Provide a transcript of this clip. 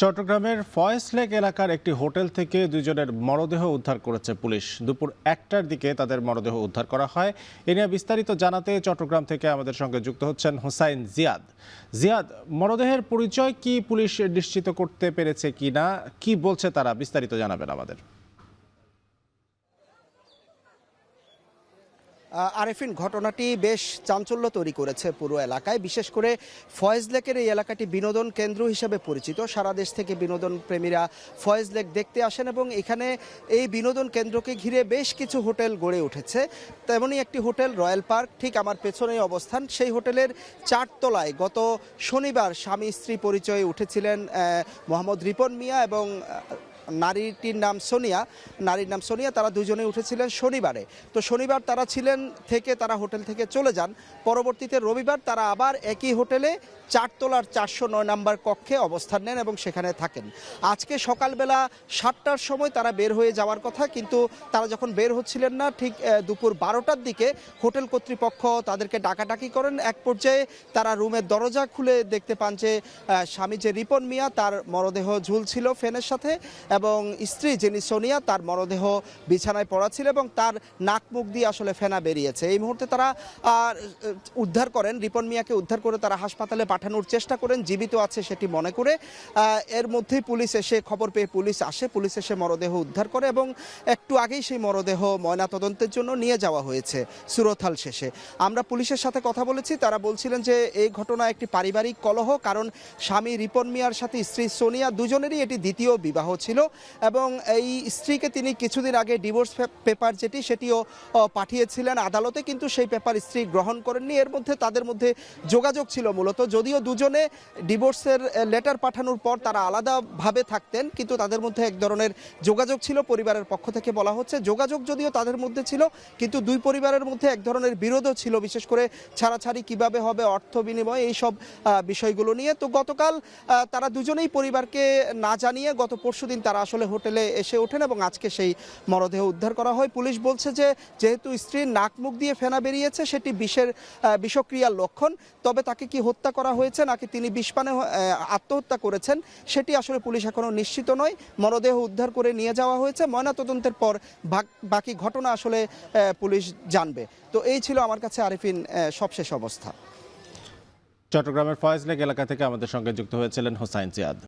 চট্টগ্রামের ফয়েজ লেক এলাকার একটি হোটেল থেকে দুজনের মরদেহ উদ্ধার করেছে পুলিশ। দুপুর 1টার দিকে তাদের মরদেহ উদ্ধার করা হয়। এ নিয়ে বিস্তারিত জানাতে চট্টগ্রাম থেকে আমাদের সঙ্গে যুক্ত হচ্ছেন হোসাইন জিয়াদ। জিয়াদ, মরদেহের পরিচয় কি পুলিশ নিশ্চিত করতে পেরেছে কিনা, কি বলছে তারা, বিস্তারিত জানাবেন আমাদের। আরেফিন, ঘটনাটি বেশ চাঞ্চল্য তৈরি করেছে পুরো এলাকায়। বিশেষ করে ফয়েজ লেকের এই এলাকাটি বিনোদন কেন্দ্র হিসেবে পরিচিত। সারা দেশ থেকে বিনোদন প্রেমীরা ফয়েজ লেক দেখতে আসেন এবং এখানে এই বিনোদন কেন্দ্রকে ঘিরে বেশ কিছু হোটেল গড়ে উঠেছে। তেমনই একটি হোটেল রয়্যাল পার্ক ঠিক আমার পেছনেই অবস্থান। সেই হোটেলের 4 তলায় গত শনিবার স্বামী স্ত্রী পরিচয়ে উঠেছিলেন মোহাম্মদ রিপন মিয়া এবং নারীর নাম সোনিয়া। তারা দুজনে উঠেছিলেন শনিবারে। তো শনিবার তারা ছিলেন থেকে তারা হোটেল থেকে চলে যান। পরবর্তীতে রবিবার তারা আবার একই হোটেলে 4 তলার 409 নম্বর কক্ষে অবস্থান নেন এবং সেখানে থাকেন। আজকে সকালবেলা 7টার সময় তারা বের হয়ে যাওয়ার কথা, কিন্তু তারা যখন বের হচ্ছিলেন না, ঠিক দুপুর 12টার দিকে হোটেল কর্তৃপক্ষ তাদেরকে ডাকাডাকি করেন। এক পর্যায়ে তারা রুমের দরজা খুলে দেখতে পান যে স্বামী যে রিপন মিয়া তার মরদেহ ঝুলছিল ফ্যানের সাথে এবং স্ত্রী যিনি সোনিয়া তার মরদেহ বিছানায় পড়া ছিল এবং তার নাক মুখ দিয়ে আসলে ফেনা বেরিয়েছে। এই মুহূর্তে তারা উদ্ধার করেন, রিপন মিয়াকে উদ্ধার করে তারা হাসপাতালে পাঠানোর চেষ্টা করেন, জীবিত আছে সেটি মনে করে। এর মধ্যেই পুলিশ এসে খবর পেয়ে পুলিশ এসে মরদেহ উদ্ধার করে এবং একটু আগেই সেই মরদেহ ময়নাতদন্তের জন্য নিয়ে যাওয়া হয়েছে সুরতহাল শেষে। আমরা পুলিশের সাথে কথা বলেছি, তারা বলছিলেন যে এই ঘটনা একটি পারিবারিক কলহ, কারণ স্বামী রিপন মিয়ার সাথে স্ত্রী সোনিয়া দুজনেরই এটি দ্বিতীয় বিবাহ ছিল এবং এই স্ত্রীকে তিনি কিছুদিন আগে ডিভোর্স পেপার সেটিও পাঠিয়েছিলেন আদালতে, কিন্তু সেই পেপার স্ত্রী গ্রহণ করেননি। এর মধ্যে তাদের মধ্যে যোগাযোগ ছিল মূলত, যদিও দুজনে ডিভোর্সের লেটার পাঠানোর পর তারা আলাদাভাবে থাকতেন, কিন্তু তাদের মধ্যে এক ধরনের যোগাযোগ ছিল। পরিবারের পক্ষ থেকে বলা হচ্ছে যোগাযোগ যদিও তাদের মধ্যে ছিল, কিন্তু দুই পরিবারের মধ্যে এক ধরনের বিরোধও ছিল, বিশেষ করে ছাড়াছাড়ি কিভাবে হবে, অর্থ বিনিময়, এইসব বিষয়গুলো নিয়ে। তো গতকাল তারা দুজনেই পরিবারকে না জানিয়ে গত পরশুদিন তারা আসলে হোটেলে এসে ওঠেন এবং আজকে সেই মরদেহ উদ্ধার করা হয়। পুলিশ বলছে যে যেহেতু স্ত্রীর নাক মুখ দিয়ে ফেনা বেরিয়েছে সেটি বিষক্রিয়ার লক্ষণ, তবে তাকে কি হত্যা করা হয়েছে নাকি তিনি বিষপানে আত্মহত্যা করেছেন সেটি আসলে পুলিশ এখনো নিশ্চিত নয়। মরদেহ উদ্ধার করে নিয়ে যাওয়া হয়েছে, ময়নাতদন্তের পর বাকি ঘটনা আসলে পুলিশ জানবে। তো এই ছিল আমার কাছে আরিফিন সবশেষ অবস্থা। চট্টগ্রামের ফয়েজ লেক এলাকা থেকে আমাদের সঙ্গে যুক্ত হয়েছিলেন হোসাইন জিয়াদ।